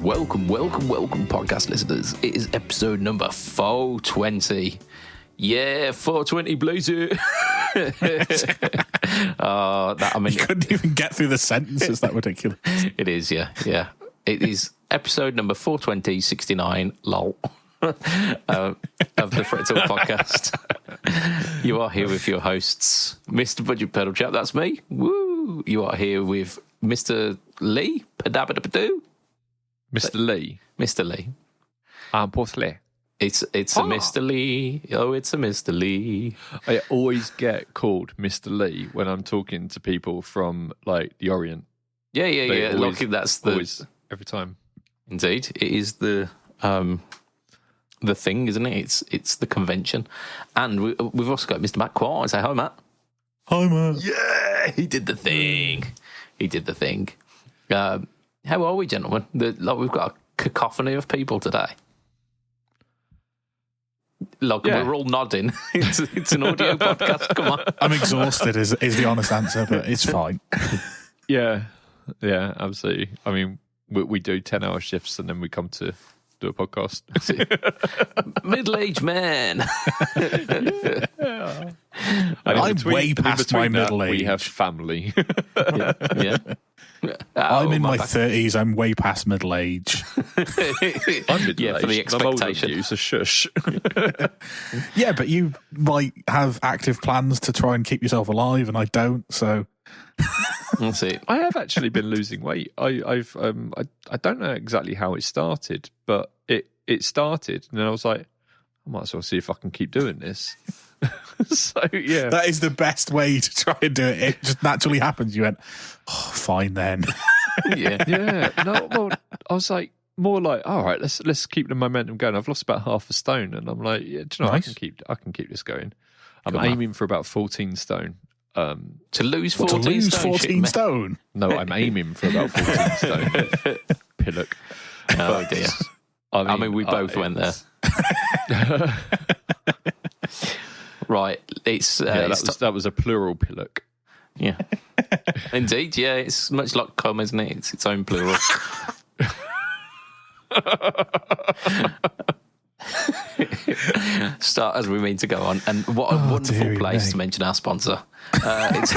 welcome, podcast listeners. It is episode number 420. Yeah, 420 blazer. You couldn't even get through the sentence. It's that ridiculous. It is, yeah. It is episode number 420, 69, lol, of the Fret Talk podcast. You are here with your hosts, Mr. BudgetPedalChap, that's me. Woo! You are here with Mr. Lee, Padabadabadoo. Mr. Lee. Mr. Lee. Boss Lee. It's a Mr. Lee. Oh, it's a Mr. Lee. I always get called Mr. Lee when I'm talking to people from like the Orient. Yeah. Always, That's always, every time. Indeed, it is the thing, isn't it? It's the convention, and we've also got Mr. Matt Quar. Say hi, Matt. Hi, Matt. Yeah, he did the thing. How are we, gentlemen? We've got a cacophony of people today. We're all nodding. It's an audio podcast. Come on. I'm exhausted is the honest answer, but it's fine. Yeah, absolutely. I mean, we do 10-hour shifts and then we come to do a podcast. Middle-aged man. I'm way past my middle age. We have family. Yeah. I'm in my 30s. I'm way past middle age. I'm middle-aged. Yeah, for the expectation. I'm older than you, so shush. Yeah, but you might have active plans to try and keep yourself alive, and I don't. So that's it. I have actually been losing weight. I don't know exactly how it started, but it started, and then I was like, I might as well see if I can keep doing this. So yeah, that is the best way to try and do it. It just naturally happens. You went, oh, fine then. yeah. No, well, I was like more like, all right, let's keep the momentum going. I've lost about half a stone, and I'm like, yeah, do you know, nice. I can keep this going. I'm aiming for about 14 stone. To lose 14 stone? No, I'm aiming for about 14 stone. Pillock. Oh dear. I mean, we both went there. Right, that was a plural pillock. Yeah, indeed. Yeah, it's much like cum, isn't it? It's its own plural. Start as we mean to go on, and what a wonderful place to mention our sponsor. It's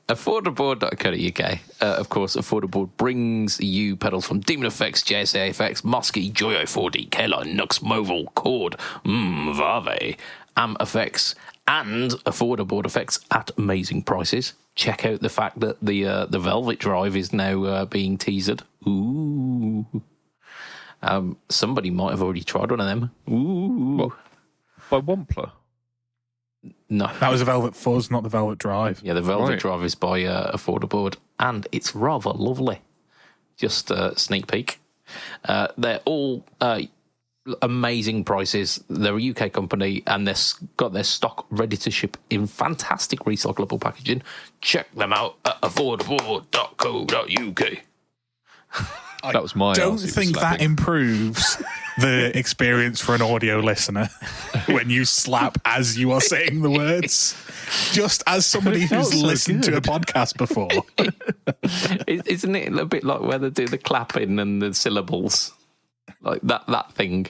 affordable.co.uk. Of course, Affordable brings you pedals from Demon Effects, JSA Effects, Musky, Joyo 4D, K-Line, Nux, Moval, Chord, Vave, Am Effects, and Affordable Effects at amazing prices. Check out the fact that the Velvet Drive is now being teasered. Ooh. Somebody might have already tried one of them. Ooh. What? By Wampler? No. That was a Velvet Fuzz, not the Velvet Drive. Yeah, the Velvet Drive is by Affordable, and it's rather lovely. Just a sneak peek. They're all amazing prices. They're a UK company, and they've got their stock ready to ship in fantastic recyclable packaging. Check them out at affordable.co.uk. That was my. I don't think that improves the experience for an audio listener when you slap as you are saying the words. Just as somebody who's listened to a podcast before. Isn't it a bit like where they do the clapping and the syllables? Like that thing.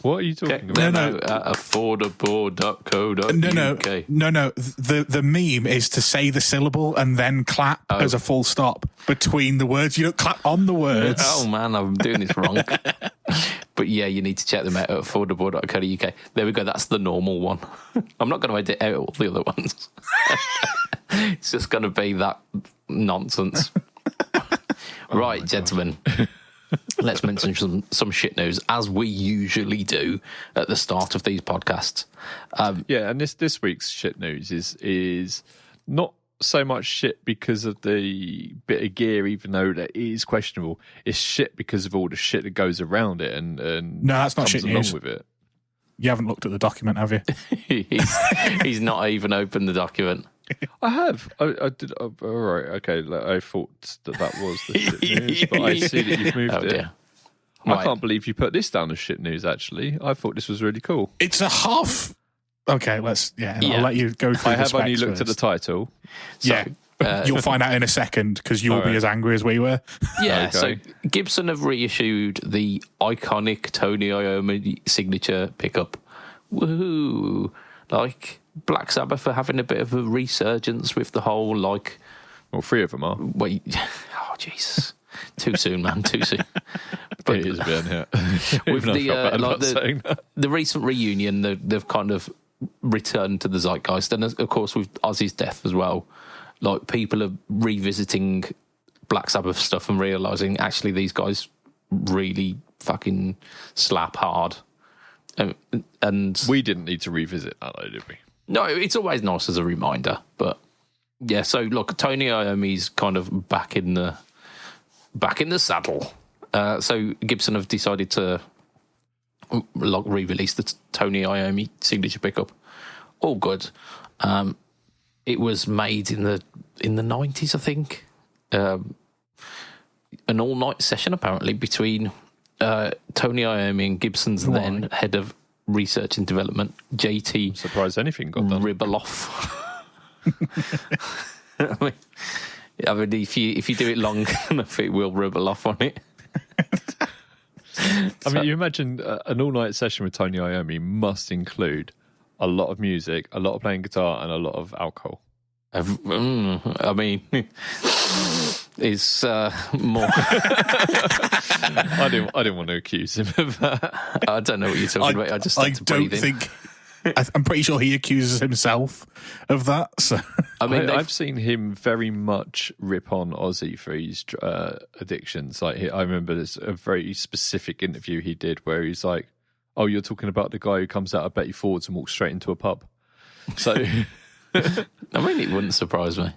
What are you talking about? No. Affordable.co.uk. No. The meme is to say the syllable and then clap as a full stop between the words. You don't clap on the words. Oh, man, I'm doing this wrong. But yeah, you need to check them out at affordable.co.uk. There we go. That's the normal one. I'm not going to edit out all the other ones. It's just going to be that nonsense. Right, gentlemen. Let's mention some shit news, as we usually do at the start of these podcasts. And this week's shit news is not so much shit because of the bit of gear, even though that is questionable. It's shit because of all the shit that goes around it and no, that's not shit news. With it. You haven't looked at the document, have you? He's not even opened the document. I have. I did. All right. Okay. I thought that was the shit news, but I see that you've moved it. Dear. I can't believe you put this down as shit news, actually. I thought this was really cool. It's a half. Okay, I'll let you go through I have the only specs looked first. at the title. So, You'll find out in a second because you'll be as angry as we were. Yeah, Okay. so Gibson have reissued the iconic Tony Iommi signature pickup. Woohoo! Like, Black Sabbath are having a bit of a resurgence with the whole, like... Well, 3 of them are. Wait, oh, Jesus. Too soon, man, too soon. But It is a bit, yeah. with Even I the, felt bad like about saying that. the recent reunion, they've kind of returned to the zeitgeist. And, of course, with Ozzy's death as well, like, people are revisiting Black Sabbath stuff and realising, actually, these guys really fucking slap hard. And We didn't need to revisit that, though, did we? no, it's always nice as a reminder. But yeah, so look, Tony Iommi's kind of back in the saddle. So Gibson have decided to re-release the Tony Iommi signature pickup. All good. It was made in the 90s, I think. An all-night session apparently between Tony Iommi and Gibson's then head of research and development, JT. Surprised anything got done. Ribeloff. I mean, if you do it long enough, it will ribble off on it. I mean, you imagine an all-night session with Tony Iommi must include a lot of music, a lot of playing guitar, and a lot of alcohol. I mean, it's more. I didn't want to accuse him of that. I don't know what you're talking about. I just I started to don't breathe in. think. I'm pretty sure he accuses himself of that. So I mean, I've seen him very much rip on Ozzy for his addictions. Like I remember there's a very specific interview he did where he's like, "Oh, you're talking about the guy who comes out of Betty Ford's and walks straight into a pub." So, I mean, it wouldn't surprise me.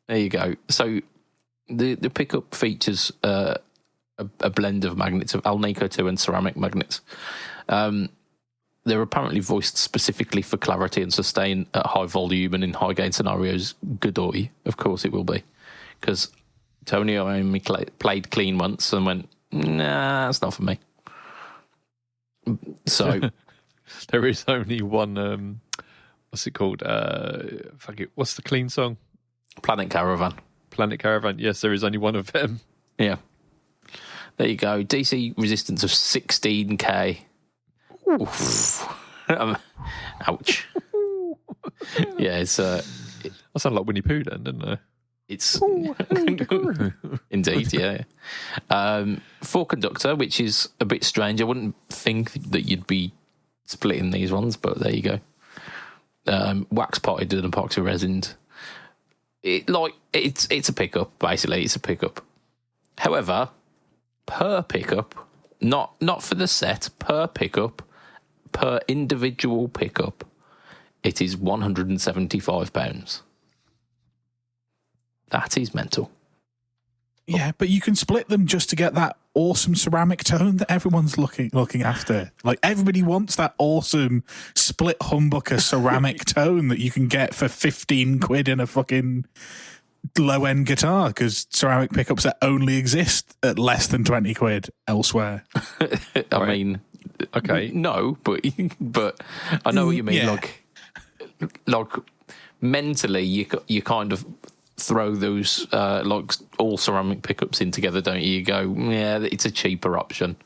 There you go. So the pickup features a blend of magnets, of Alnico 2 and ceramic magnets. They're apparently voiced specifically for clarity and sustain at high volume and in high gain scenarios. Godoy, of course it will be. Because Tony Iommi played clean once and went, nah, that's not for me. So there is only one, what's it called? What's the clean song? Planet Caravan. Planet Caravan. Yes, there is only one of them. Yeah. There you go. DC resistance of 16k. Oof. Ouch. Yeah, it's I sound like Winnie Pooh then, didn't I? it's indeed, yeah. For conductor, which is a bit strange. I wouldn't think that you'd be splitting these ones, but there you go. Wax potted and epoxy resined. It's a pickup, basically. It's a pickup. However, per pickup, not for the set, per pickup, per individual pickup, it is £175. That is mental. yeah, but you can split them just to get that awesome ceramic tone that everyone's looking after. Like everybody wants that awesome split humbucker ceramic tone that you can get for 15 quid in a fucking low-end guitar, because ceramic pickups that only exist at less than 20 quid elsewhere. I mean, Okay. no, but I know what you mean. Yeah. Like mentally, you kind of throw those like all ceramic pickups in together, don't you? You go, yeah, it's a cheaper option.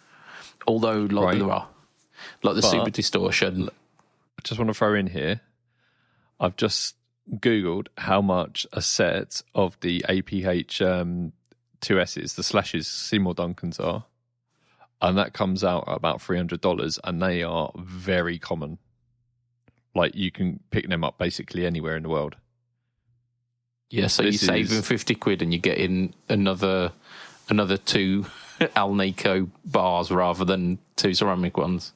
Although, like Right. there are, like the But- Super Distortion. I just want to throw in here, I've just Googled how much a set of the APH 2Ss, the Slashes, Seymour Duncans are. And that comes out at about $300, and they are very common. Like, you can pick them up basically anywhere in the world. Yeah, so This you're saving is- 50 quid and you're getting another two Alnico bars rather than two ceramic ones.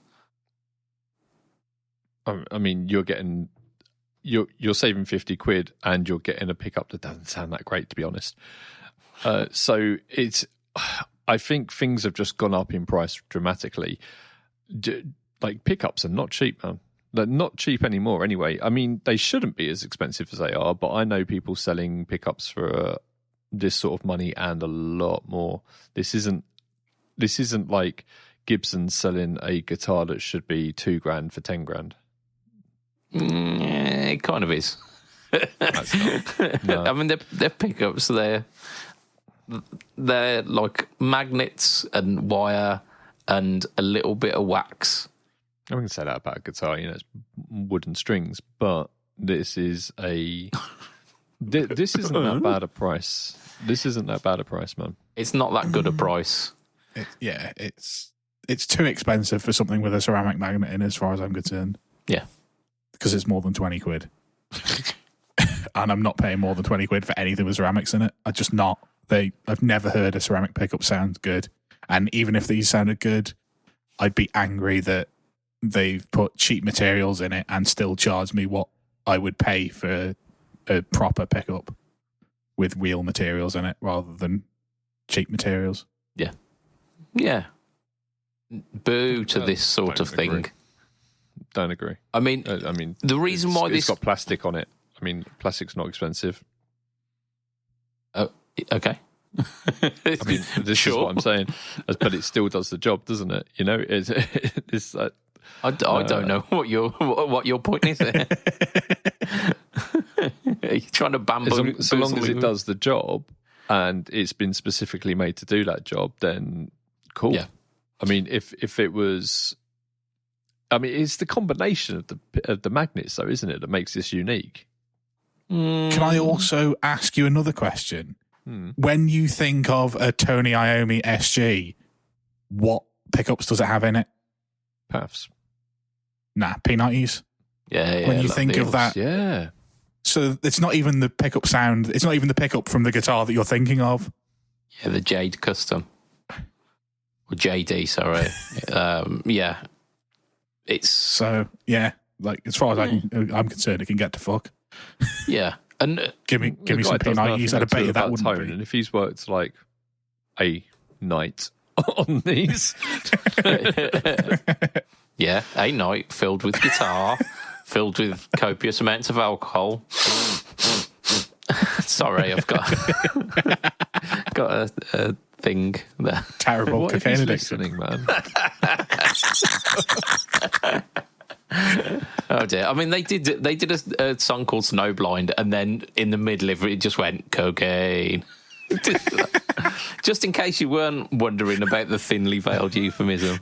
I mean, you're saving 50 quid and you're getting a pickup that doesn't sound that great, to be honest. So I think things have just gone up in price dramatically. Like, pickups are not cheap, man. They're not cheap anymore anyway. I mean, they shouldn't be as expensive as they are, but I know people selling pickups for this sort of money and a lot more. This isn't like Gibson selling a guitar that should be $2,000 for $10,000. Yeah, it kind of is. That's not. No. I mean, they're pickups. They're like magnets and wire and a little bit of wax. I can say that about a guitar. It's wooden strings, but this is a. This isn't that bad a price. This isn't that bad a price, man. It's not that good a price. It's too expensive for something with a ceramic magnet in, as far as I'm concerned. Yeah, because it's more than 20 quid. And I'm not paying more than 20 quid for anything with ceramics in it. I'm just not. I've never heard a ceramic pickup sound good. And even if these sounded good, I'd be angry that they've put cheap materials in it and still charge me what I would pay for a proper pickup with real materials in it rather than cheap materials. Yeah. Boo to this sort of thing. Don't agree. I mean, the reason why it's got plastic on it. I mean, plastic's not expensive. Oh, okay. I mean, this is what I'm saying, but it still does the job, doesn't it? It's like, I don't know what your point is there. Are you trying to bamboo? So long as it does the job and it's been specifically made to do that job, then cool. Yeah. I mean, if it was, I mean, it's the combination of the magnets, though, isn't it, that makes this unique? Can I also ask you another question? When you think of a Tony Iommi SG, what pickups does it have in it? Paths. Nah, P90s. Yeah. When you think of that, yeah. So it's not even the pickup sound. It's not even the pickup from the guitar that you're thinking of. Yeah, the Jade Custom. Or JD, sorry. Yeah. It's... So, yeah, like, as far as I'm concerned, it can get to fuck. Yeah. And give me some P90s. I'd bet you that wouldn't tone. be. And if he's worked like a night on these... Yeah, a night filled with guitar, filled with copious amounts of alcohol. Sorry, I've got a thing there. Terrible what cocaine if he's addiction, listening, man. Oh dear! I mean, they did a song called Snowblind, and then in the middle of it just went cocaine. Just in case you weren't wondering about the thinly veiled euphemism.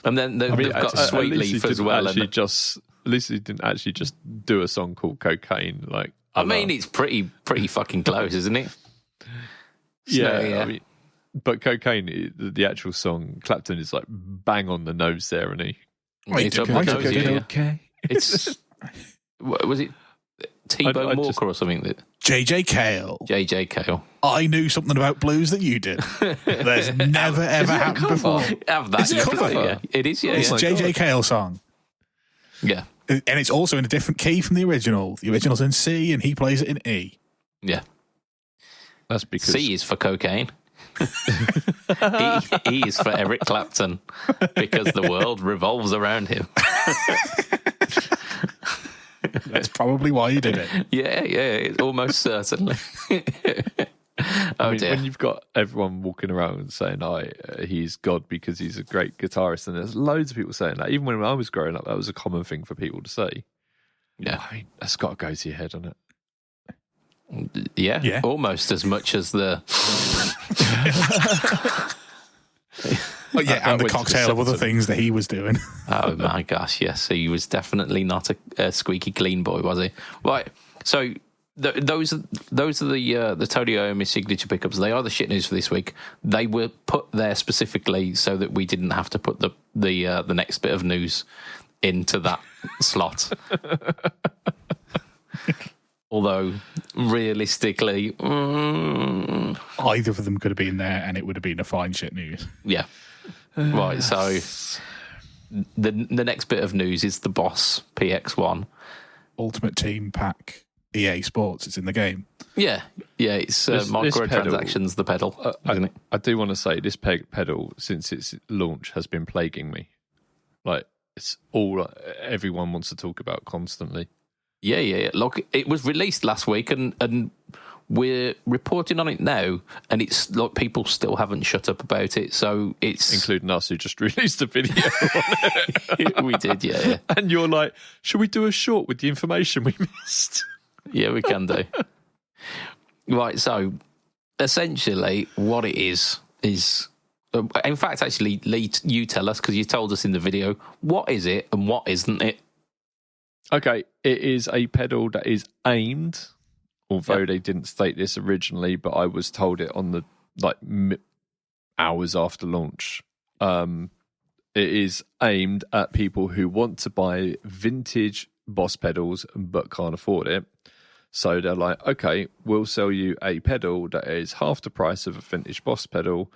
And then they've got Sweet Leaf as well. At least he didn't actually just do a song called Cocaine. Like, I mean, it's pretty fucking close, isn't it? Yeah. I mean, but Cocaine, the actual song, Clapton is like bang on the nose there, and he. It's up the nose, okay. It's was it T-Bone Walker or something? That JJ Cale. JJ Cale. I knew something about blues that you did. There's never ever happened before. Have that. It's a cover. Yeah, it is. Yeah, it's a JJ Cale song. Yeah, and it's also in a different key from the original. The original's in C, and he plays it in E. Yeah, that's because C is for cocaine. E is for Eric Clapton because the world revolves around him. That's probably why you did it. Yeah, almost certainly. I mean, when you've got everyone walking around saying, he's God because he's a great guitarist, and there's loads of people saying that. Even when I was growing up, that was a common thing for people to say. Yeah. I mean, that's got to go to your head, hasn't it? Yeah, almost as much as the... Oh, yeah, and the cocktail of other things that he was doing. Oh my gosh, yes. So he was definitely not a squeaky clean boy, was he? Right. So those are the Tony Iommi signature pickups. They are the shit news for this week. They were put there specifically so that we didn't have to put the next bit of news into that slot. Although, realistically... Either of them could have been there and it would have been a fine shit news. Yeah. Right, so the next bit of news is the Boss PX1. Ultimate Team Pack EA Sports. It's in the game. Yeah, it's microtransactions, the pedal, isn't it? I do want to say this pedal, since its launch, has been plaguing me. Like, it's all everyone wants to talk about constantly. Yeah. Look, it was released last week, and we're reporting on it now, and it's like people still haven't shut up about it. So it's including us, who just released a video on it. We did, yeah. And you're like, should we do a short with the information we missed? Yeah, we can do. Right, so essentially what it is, in fact, actually, Lee, you tell us, because you told us in the video, what is it and what isn't it? Okay, it is a pedal that is aimed, although they didn't state this originally, but I was told it on the hours after launch. It is aimed at people who want to buy vintage Boss pedals but can't afford it. So they're like, okay, we'll sell you a pedal that is half the price of a vintage Boss pedal,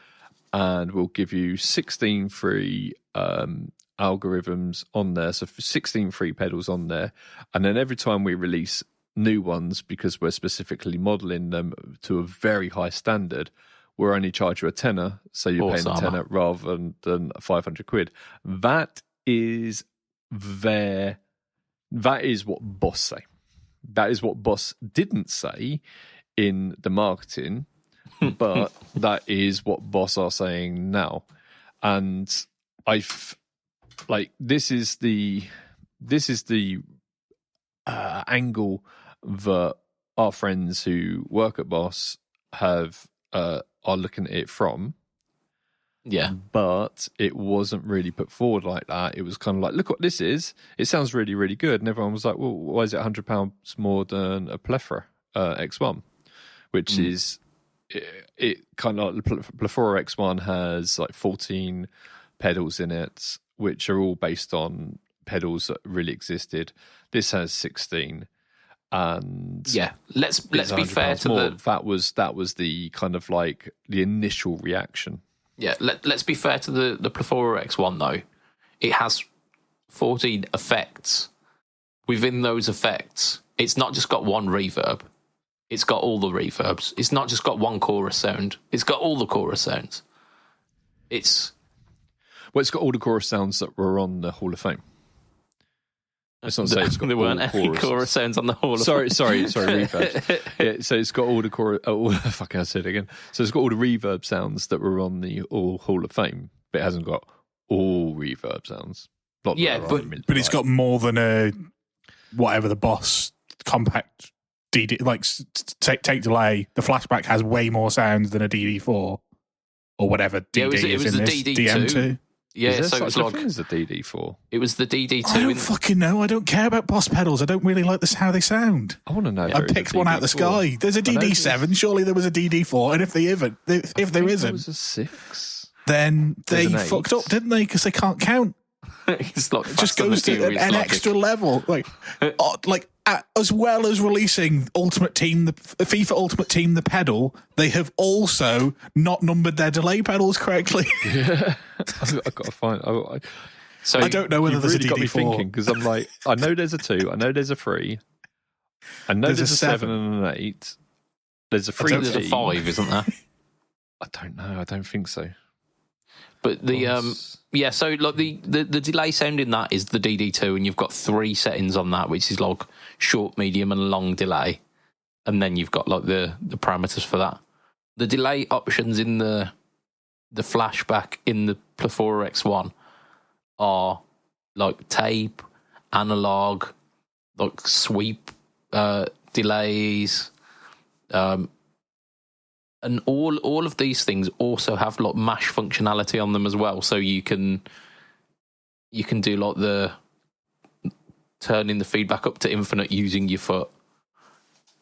and we'll give you 16 free algorithms on there, so 16 free pedals on there, and then every time we release new ones, because we're specifically modeling them to a very high standard, we'll only charge you a tenner, so you're paying a tenner rather than 500 quid. That is what Boss say. That is what Boss didn't say in the marketing, but that is what Boss are saying now. And this is the angle that our friends who work at Boss are looking at it from. Yeah. But it wasn't really put forward like that. It was kind of like, look what this is. It sounds really, really good. And everyone was like, well, why is it £100 more than a Plethora X1? Which is, it kind of, Plethora X1 has like 14 pedals in it, which are all based on pedals that really existed. This has 16. And yeah, let's be fair to more. That was the kind of like the initial reaction. Yeah, let's be fair to the Plethora X1 though. It has 14 effects. Within those effects, it's not just got one reverb. It's got all the reverbs. It's not just got one chorus sound. It's got all the chorus sounds. It's got all the chorus sounds that were on the Hall of Fame. Let's not say it's got there weren't any chorus sounds on the Hall of Fame. Sorry, reverbs. Yeah, so it's got all the chorus. Oh, fuck! I said it again. So it's got all the reverb sounds that were on the Hall of Fame, but it hasn't got all reverb sounds. But it's got more than a whatever the Boss compact DD. Like take delay. The Flashback has way more sounds than a DD4 or whatever DD it was is in the this DD2. DM2. Yeah, so it was like the DD4. It was the DD2. I don't fucking know. I don't care about Boss pedals. I don't really like how they sound. I want to know. I picked one out of the sky. There's a DD7. Surely there was a DD4. And if there isn't, was a 6. Then they fucked up, didn't they? Because they can't count. It's like it just goes to an extra level, as well as releasing Ultimate Team, the FIFA Ultimate Team, the pedal. They have also not numbered their delay pedals correctly. Yeah, I've got to find. So I don't know whether there's really a DD4. Got me thinking, because I'm like, I know there's a 2, I know there's a 3, I know there's a 7 and an 8. There's a 3. There's a 5, isn't there? I don't know. I don't think so. But so like the delay sound in that is the DD2, and you've got 3 settings on that, which is like short, medium, and long delay, and then you've got like the parameters for that. The delay options in the Flashback in the Plethora X1 are like tape, analog, like sweep delays. And all of these things also have like mash functionality on them as well. So you can do like the turning the feedback up to infinite using your foot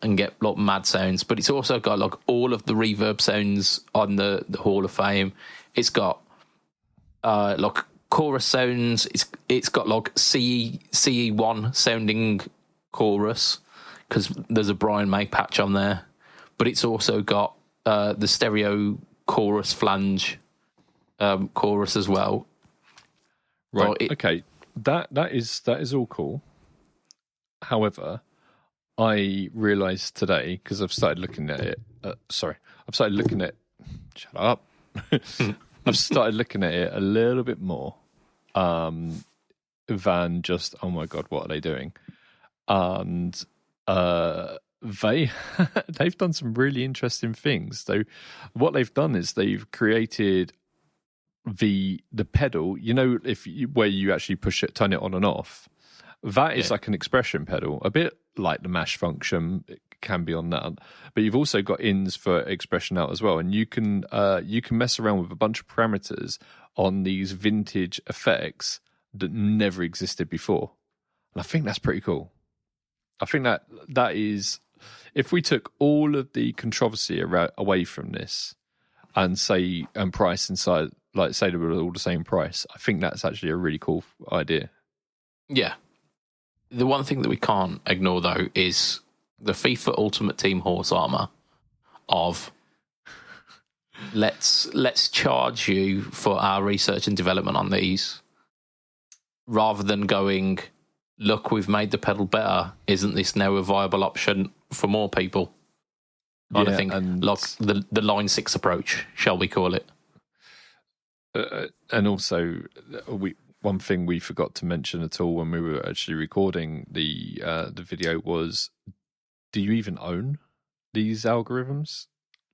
and get like mad sounds. But it's also got like all of the reverb sounds on the Hall of Fame. It's got like chorus sounds. It's got like CE1 sounding chorus, because there's a Brian May patch on there. But it's also got the stereo chorus flange chorus as well. Right. Okay. That is all cool. However, I realised today, because I've started looking at it. Shut up. I've started looking at it a little bit more than just, oh my God, what are they doing? And they've done some really interesting things. So what they've done is they've created the pedal, where you actually push it, turn it on and off. That is like an expression pedal, a bit like the mash function. It can be on that, but you've also got ins for expression out as well, and you can mess around with a bunch of parameters on these vintage effects that never existed before, and I think that's pretty cool. I think that is, if we took all of the controversy away from this and price inside, like say they were all the same price, I think that's actually a really cool idea. Yeah. The one thing that we can't ignore, though, is the FIFA Ultimate Team horse armor of let's charge you for our research and development on these, rather than going, look, we've made the pedal better. Isn't this now a viable option for more people? Kind of thing. And look, the Line 6 approach, shall we call it? And also, one thing we forgot to mention at all when we were actually recording the video was, do you even own these algorithms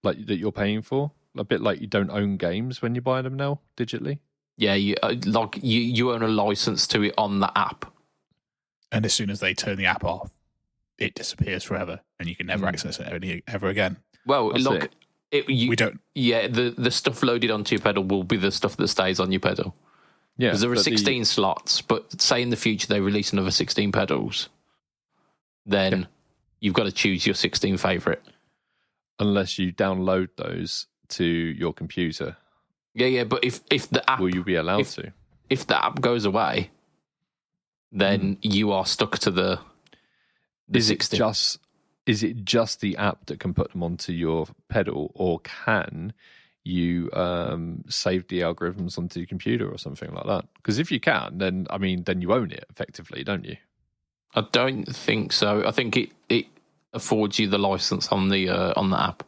like that you're paying for? A bit like you don't own games when you buy them now digitally. Yeah, you own a license to it on the app. And as soon as they turn the app off, it disappears forever, and you can never access it ever again. Well, That's we don't. Yeah, the stuff loaded onto your pedal will be the stuff that stays on your pedal. Yeah, because there are 16 slots, but say in the future they release another 16 pedals, then you've got to choose your 16 favourite. Unless you download those to your computer. Yeah, but if the app... Will you be allowed to? If the app goes away, then you are stuck to the 16. Is it just the app that can put them onto your pedal, or can you save the algorithms onto your computer or something like that? Because if you can, then you own it effectively, don't you? I don't think so. I think it affords you the license on the app.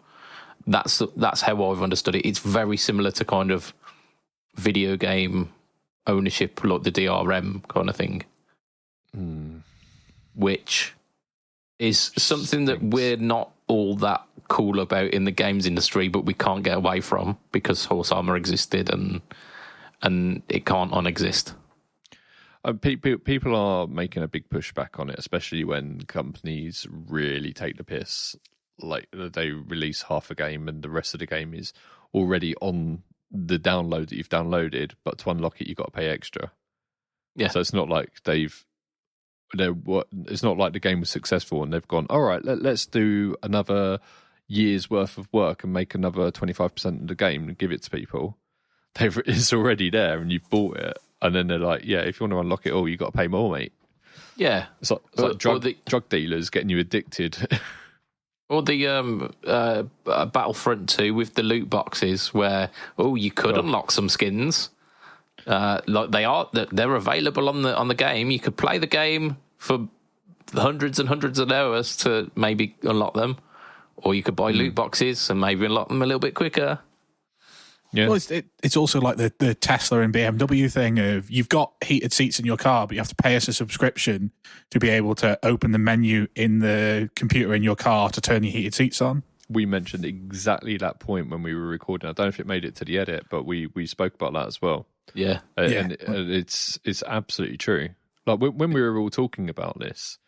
That's how I've understood it. It's very similar to kind of video game ownership, like the DRM kind of thing, which is something that we're not all that cool about in the games industry, but we can't get away from because horse armor existed and it can't unexist. People are making a big pushback on it, especially when companies really take the piss. Like they release half a game and the rest of the game is already on the download that you've downloaded, but to unlock it you've got to pay extra. Yeah. So it's not like it's not like the game was successful and they've gone, all right, let's do another year's worth of work and make another 25% of the game and give it to people. It's already there and you've bought it. And then they're like, yeah, if you want to unlock it all, you've got to pay more, mate. Yeah. It's like drug dealers getting you addicted. Or the Battlefront 2 with the loot boxes where, you could unlock some skins. Like they're available on the game. You could play the game for hundreds and hundreds of hours to maybe unlock them. Or you could buy loot boxes and maybe unlock them a little bit quicker. Yeah. Well, it's also like the Tesla and BMW thing of you've got heated seats in your car, but you have to pay us a subscription to be able to open the menu in the computer in your car to turn your heated seats on. We mentioned exactly that point when we were recording. I don't know if it made it to the edit, but we spoke about that as well. Yeah. And it's absolutely true. Like when we were all talking about this,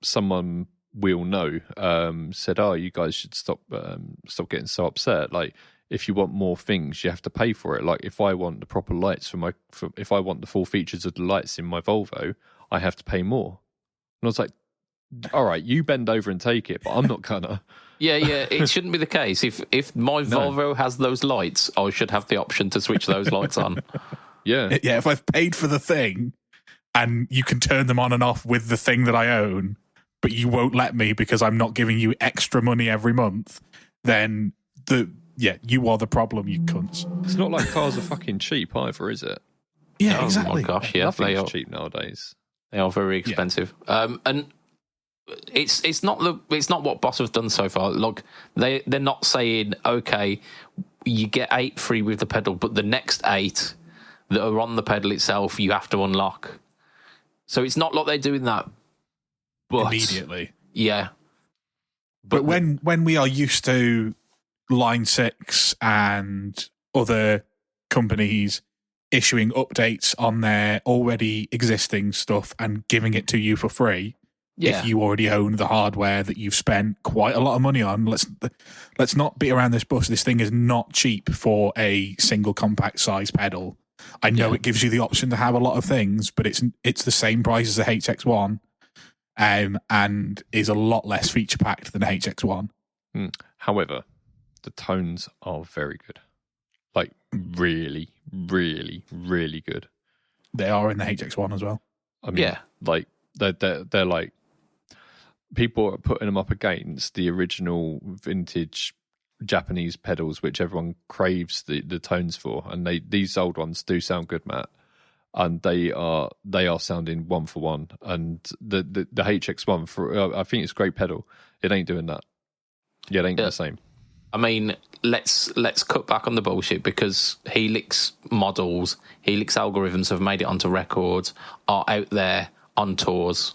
someone we all know said, "Oh, you guys should stop getting so upset. Like, if you want more things, you have to pay for it. Like, if I want the proper lights if I want the full features of the lights in my Volvo, I have to pay more." And I was like, "All right, you bend over and take it, but I'm not gonna." Yeah, it shouldn't be the case. If my Volvo has those lights, I should have the option to switch those lights on. Yeah. If I've paid for the thing and you can turn them on and off with the thing that I own, but you won't let me because I'm not giving you extra money every month, then you are the problem, you cunts. It's not like cars are fucking cheap either, is it? Yeah, exactly. Oh my gosh, yeah, they are cheap nowadays. They are very expensive. Yeah. And it's not what Boss have done so far. Look, they're not saying, okay, you get 8 free with the pedal, but the next 8 that are on the pedal itself you have to unlock. So it's not like they're doing that, but immediately. Yeah. But when we are used to Line 6 and other companies issuing updates on their already existing stuff and giving it to you for free, if you already own the hardware that you've spent quite a lot of money on, let's not beat around this bush. This thing is not cheap for a single compact size pedal. I know it gives you the option to have a lot of things, but it's the same price as a HX1, and is a lot less feature packed than a HX1. However, the tones are very good. Like really, really, really good. They are in the HX1 as well. I mean, like they're like, people are putting them up against the original vintage Japanese pedals, which everyone craves the tones for, and these old ones do sound good, Matt, and they are sounding one for one. And the HX1 for I think it's a great pedal. It ain't doing that. Yeah, it ain't the same. I mean, let's cut back on the bullshit, because Helix models, Helix algorithms have made it onto records, are out there on tours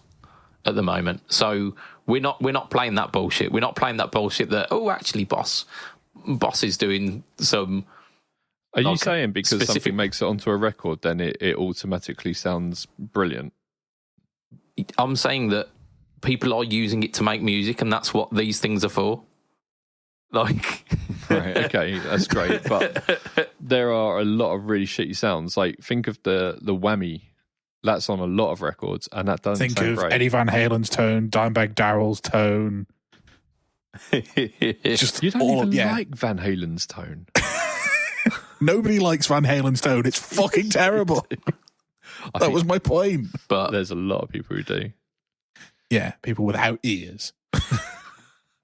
at the moment. So we're not playing that bullshit. We're not playing that bullshit that, actually Boss is doing some. Are you saying because something makes it onto a record, then it automatically sounds brilliant? I'm saying that people are using it to make music, and that's what these things are for. Like, right, okay, that's great. But there are a lot of really shitty sounds. Like, think of the whammy. That's on a lot of records, and that doesn't think sound of great. Eddie Van Halen's tone, Dimebag Darrell's tone. Just you don't even like Van Halen's tone. Nobody likes Van Halen's tone. It's fucking terrible. That was my point. But there's a lot of people who do. Yeah, people without ears.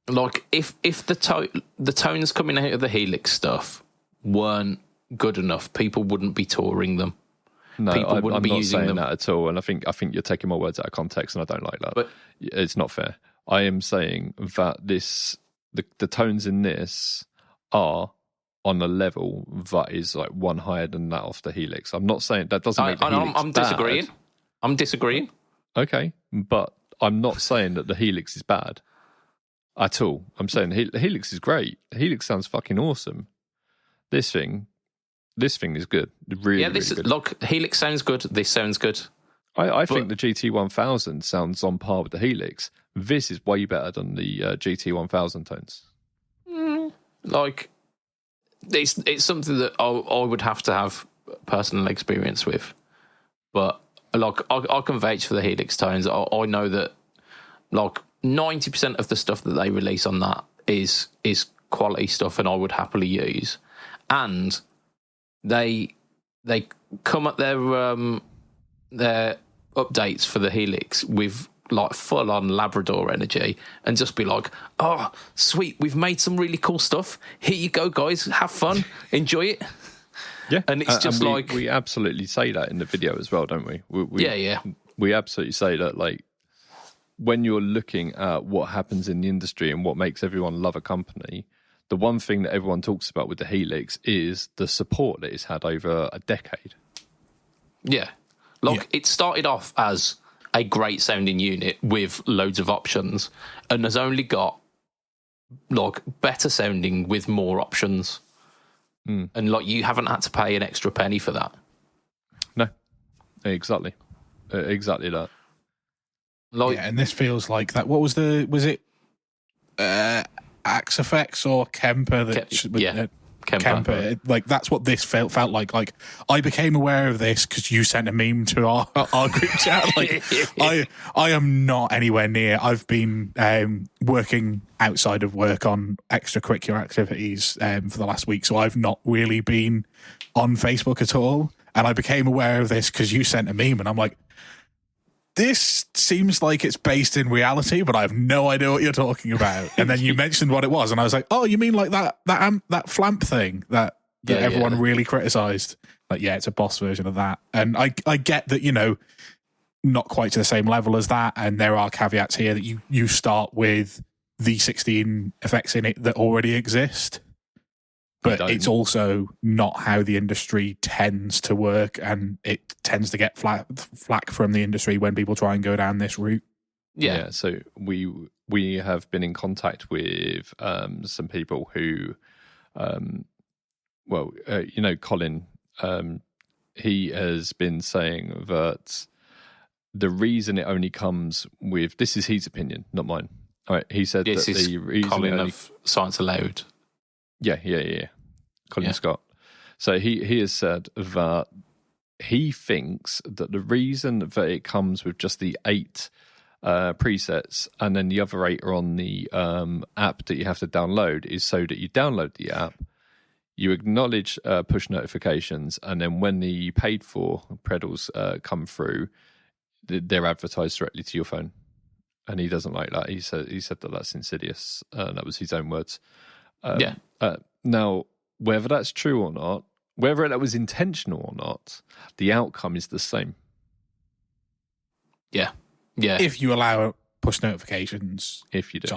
Like, if the tones coming out of the Helix stuff weren't good enough, people wouldn't be touring them. No, people wouldn't I'm be not using saying them. that at all. And I think you're taking my words out of context, and I don't like that. But it's not fair. I am saying that the tones in this are on a level that is like one higher than that off the Helix. I'm not saying that doesn't make the Helix I'm disagreeing. bad. I'm disagreeing. Okay, but I'm not saying that the Helix is bad at all. I'm saying the Helix is great. The Helix sounds fucking awesome. This thing is good. Really, Yeah, this really is good. look. Helix sounds good. This sounds good. I think the GT1000 sounds on par with the Helix. This is way better than the GT1000 tones. Like, it's something that I would have to have personal experience with. But like, I can vouch for the Helix tones. I know that like 90% of the stuff that they release on that is quality stuff, and I would happily use. And they come at their updates for the Helix with like full on Labrador energy, and just be like, oh sweet, we've made some really cool stuff, here you go guys, have fun, enjoy it. Yeah, and it's just like, we absolutely say that in the video as well, don't we? Yeah we absolutely say that. Like, when you're looking at what happens in the industry and what makes everyone love a company, the one thing that everyone talks about with the Helix is the support that it's had over a decade. Yeah. It started off as a great sounding unit with loads of options, and has only got like better sounding with more options. And like, you haven't had to pay an extra penny for that. No, exactly that. Like, yeah, and this feels like that. What was it Axe Effects or Kemper? Kemper. Like, that's what this felt like. Like, I became aware of this because you sent a meme to our group chat. Like, I am not anywhere near. I've been working outside of work on extracurricular activities for the last week, so I've not really been on Facebook at all. And I became aware of this because you sent a meme, and I'm like, this seems like it's based in reality, but I have no idea what you're talking about. And then you mentioned what it was, and I was like, oh, you mean like that flamp thing that everyone really criticised? Like, yeah, it's a Boss version of that. And I get that, you know, not quite to the same level as that, and there are caveats here that you start with the 16 effects in it that already exist. But it's also not how the industry tends to work, and it tends to get flack from the industry when people try and go down this route. Yeah. So we we have been in contact with some people who, Colin, he has been saying that the reason it only comes with, this is his opinion, not mine. All right, he said This that is the reason Colin of Science Aloud. Yeah. Colin Scott. So he has said that he thinks that the reason that it comes with just the 8 presets and then the other 8 are on the app that you have to download is so that you download the app, you acknowledge push notifications, and then when the paid for pedals come through, they're advertised directly to your phone. And he doesn't like that. He said that that's insidious. That was his own words. Now, whether that's true or not, whether that was intentional or not, the outcome is the same. Yeah. If you allow push notifications, If you do,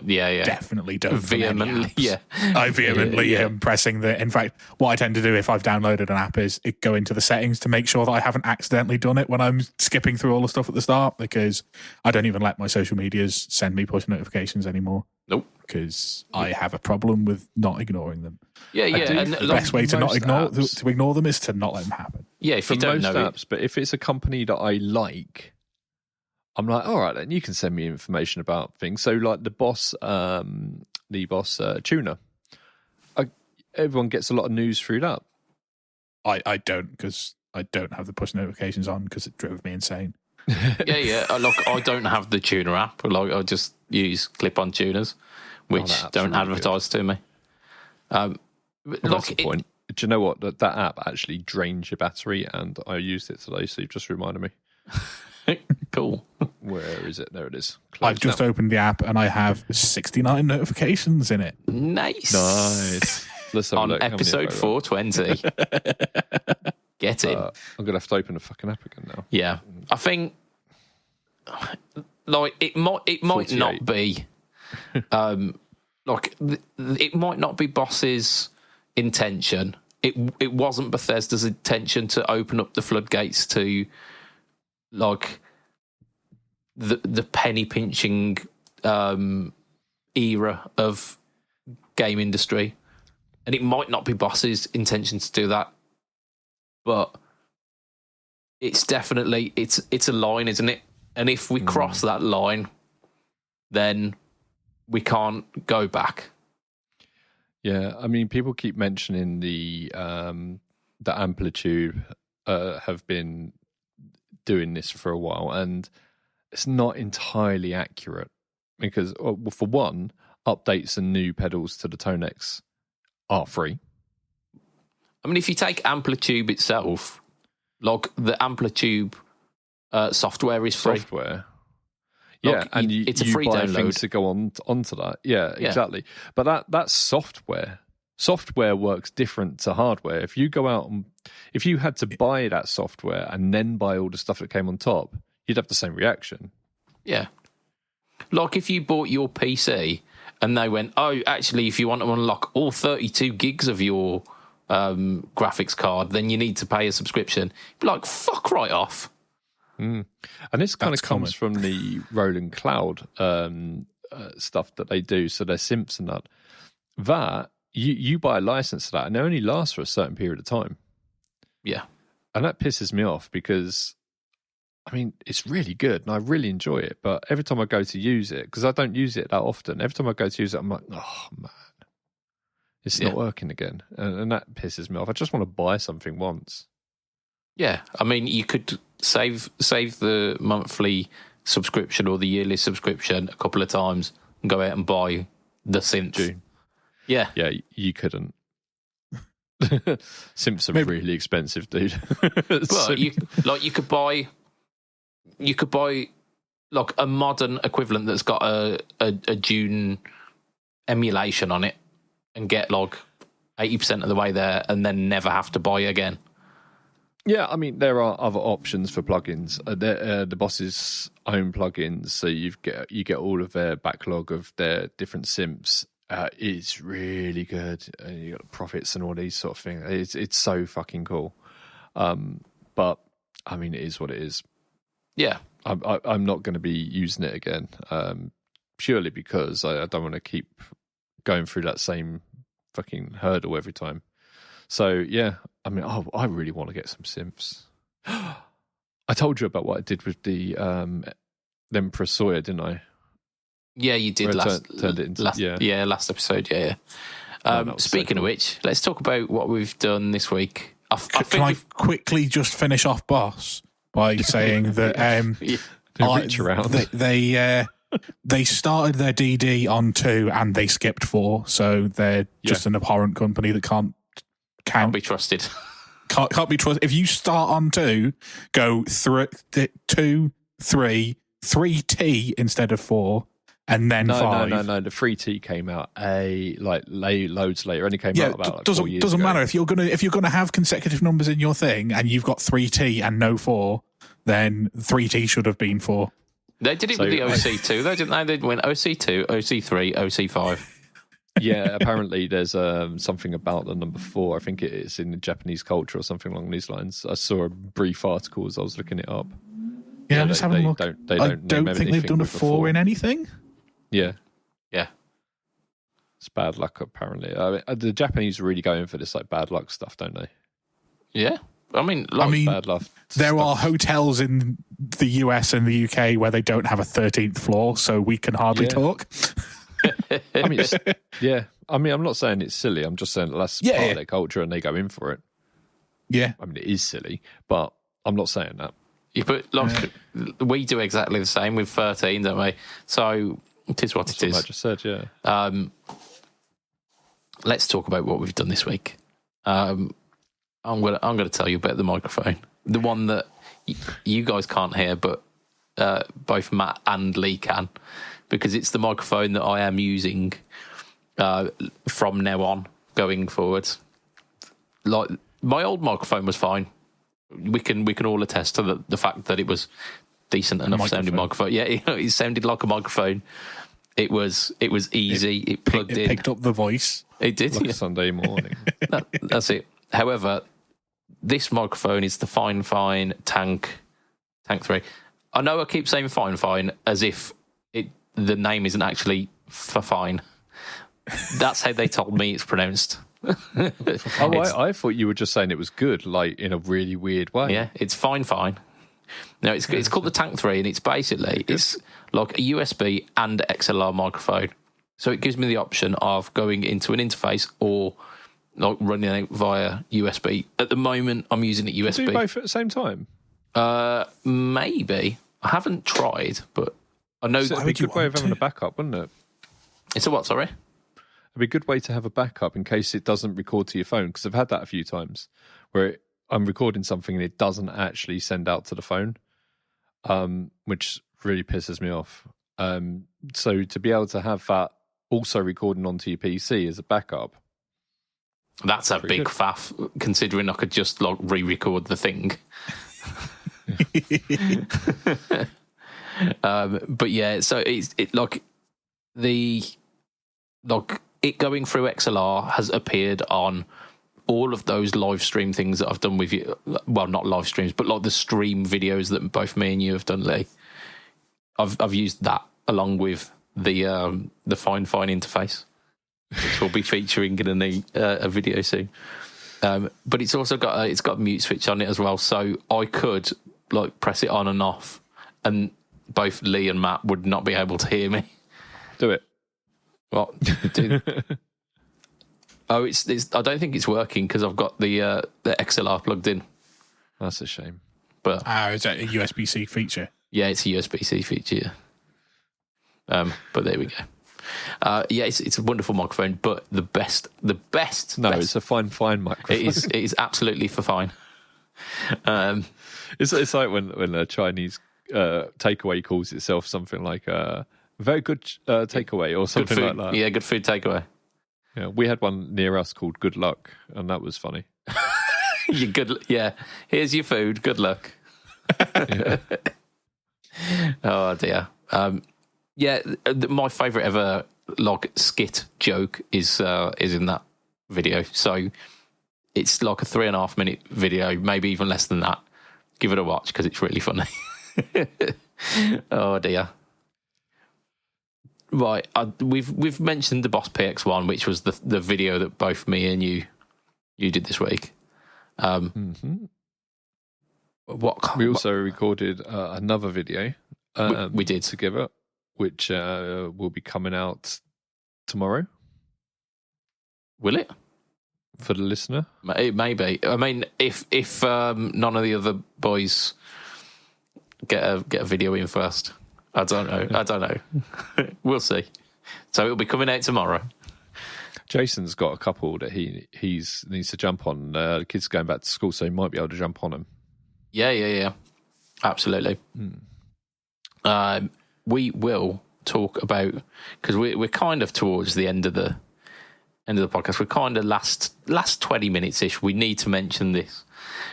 definitely don't. Vehemently, I vehemently am pressing the. In fact, what I tend to do if I've downloaded an app is go into the settings to make sure that I haven't accidentally done it when I'm skipping through all the stuff at the start, because I don't even let my social medias send me push notifications anymore. Nope. Because I have a problem with not ignoring them. And the best way to not ignore them is to not let them happen. Yeah, if for you don't most know apps, but if it's a company that I like, I'm like, all right, then you can send me information about things. So, like the Boss tuner, everyone gets a lot of news through that. I don't, because I don't have the push notifications on because it drove me insane. Look, I don't have the tuner app. Like, I just use clip-on tuners, which don't advertise to me. That's the point. Do you know what? That app actually drains your battery, and I used it today, so you've just reminded me. Cool. Where is it? There it is. I've just opened the app and I have 69 notifications in it. Nice. Let's have a on look. episode 420. Get in. I'm going to have to open the fucking app again now. Yeah. I think like it might not be it might not be Boss's intention. It wasn't Bethesda's intention to open up the floodgates to like the penny pinching era of game industry, and it might not be Boss's intention to do that, but it's definitely it's a line, isn't it? And if we cross that line, then we can't go back. Yeah, I mean, people keep mentioning the Amplitude have been doing this for a while, and it's not entirely accurate because, for one, updates and new pedals to the Tonex are free. I mean, if you take Amplitude itself, like the Amplitude software is free. Yeah, like, and it's a you free buy download. things to go onto that. Yeah, exactly. But that's software. Software works different to hardware. If you go out and if you had to buy that software and then buy all the stuff that came on top, you'd have the same reaction. Yeah. Like if you bought your PC and they went, oh, actually, if you want to unlock all 32 gigs of your graphics card, then you need to pay a subscription. You'd be like, fuck right off. And this kind of comes from the Roland Cloud stuff that they do. So their simps and that you buy a license to that and they only last for a certain period of time. Yeah. And that pisses me off because, I mean, it's really good and I really enjoy it. But every time I go to use it, because I don't use it that often, every time I go to use it, I'm like, oh, man, it's not working again. And that pisses me off. I just want to buy something once. Yeah. I mean, you could save the monthly subscription or the yearly subscription a couple of times and go out and buy the synth. Yeah. Yeah, you couldn't. Simps are really expensive, dude. But you could buy like a modern equivalent that's got a Dune emulation on it and get like 80% of the way there and then never have to buy again. Yeah, I mean, there are other options for plugins. The Boss's own plugins, so you get all of their backlog of their different simps. It's really good. You got profits and all these sort of things. It's so fucking cool. But I mean, it is what it is. Yeah, I'm not going to be using it again. purely because I don't want to keep going through that same fucking hurdle every time. So yeah, I mean, I really want to get some simps. I told you about what I did with the Emperor Sawyer, didn't I? Yeah, you did last episode. Yeah. Speaking of which, let's talk about what we've done this week. Can I quickly just finish off, boss, by saying that reach around. They started their DD on 2 and they skipped 4, so they're just an abhorrent company that can't be trusted. Can't be trusted. If you start on 2, go 2, 3, 3T instead of 4. And then 5. No. The 3T came out loads later. It only came out about 4 years doesn't ago. matter if you're gonna have consecutive numbers in your thing, and you've got 3T and no 4, then 3T should have been 4. They did it with the OC2, though, didn't they? They went OC2, OC3, OC5. Yeah, apparently there's something about the number 4. I think it is in the Japanese culture or something along these lines. I saw a brief article as I was looking it up. Yeah, I'm just having a look. I don't think they've done a 4 in anything. Yeah. Yeah. It's bad luck, apparently. The Japanese are really going for this like bad luck stuff, don't they? Yeah. I mean, bad luck. There are hotels in the US and the UK where they don't have a 13th floor, so we can hardly talk. I mean, I'm not saying it's silly. I'm just saying that's part of their culture and they go in for it. Yeah. I mean, it is silly, but I'm not saying that. Yeah, but we do exactly the same with 13, don't we? So it is what it is. I just said, yeah. Let's talk about what we've done this week. I'm gonna tell you about the microphone, the one that you guys can't hear, but both Matt and Lee can, because it's the microphone that I am using from now on going forward. Like my old microphone was fine. We can all attest to the fact that it was decent enough sounding microphone. Yeah, it sounded like a microphone. It was easy. It plugged in. It picked up the voice. It did. Like Sunday morning. That's it. However, this microphone is the Fine Tank 3. I know I keep saying Fine as if the name isn't actually for fine. That's how they told me it's pronounced. I thought you were just saying it was good, like in a really weird way. Yeah, it's fine. No, it's called the Tank 3, and it's basically it's like a USB and XLR microphone. So it gives me the option of going into an interface or like running out via USB. At the moment, I'm using it USB. Do you both at the same time? Maybe. I haven't tried, but I know it'd be a good way of having a backup, wouldn't it? It's a what? Sorry. It'd be a good way to have a backup in case it doesn't record to your phone, because I've had that a few times where I'm recording something and it doesn't actually send out to the phone, which really pisses me off. So to be able to have that also recording onto your PC as a backup. That's a big faff, considering I could just like re-record the thing. But yeah, so it going through XLR has appeared on all of those live stream things that I've done with you. Well, not live streams, but like the stream videos that both me and you have done, Lee. I've used that along with the Fine interface, which will be featuring in a video soon. But it's also got a mute switch on it as well, so I could like press it on and off, and both Lee and Matt would not be able to hear me. Do it. What? Oh, it's. I don't think it's working because I've got the XLR plugged in. That's a shame. But is that a USB-C feature? Yeah, it's a USB-C feature. But there we go. Yeah, it's a wonderful microphone, but the best. No, it's a fine microphone. It is absolutely for fine. It's like when a Chinese takeaway calls itself something like a very good takeaway or something like that. Yeah, good food takeaway. Yeah, we had one near us called Good Luck, and that was funny. Yeah, here's your food. Good luck. Yeah. Oh dear. Yeah, my favourite ever like skit joke is in that video. So it's like a 3.5 minute video, maybe even less than that. Give it a watch because it's really funny. Oh dear. Right, we've mentioned the Boss PX1, which was the video that both me and you did this week. We also recorded another video. We did together, which will be coming out tomorrow. Will it? For the listener? It may be. I mean, if none of the other boys get a video in first, I don't know. We'll see. So it'll be coming out tomorrow. Jason's got a couple that he needs to jump on. The kids going back to school, so he might be able to jump on them. Yeah. Absolutely. We will talk about, because we're kind of towards the end of the podcast. We're kind of last 20 minutes ish. We need to mention this,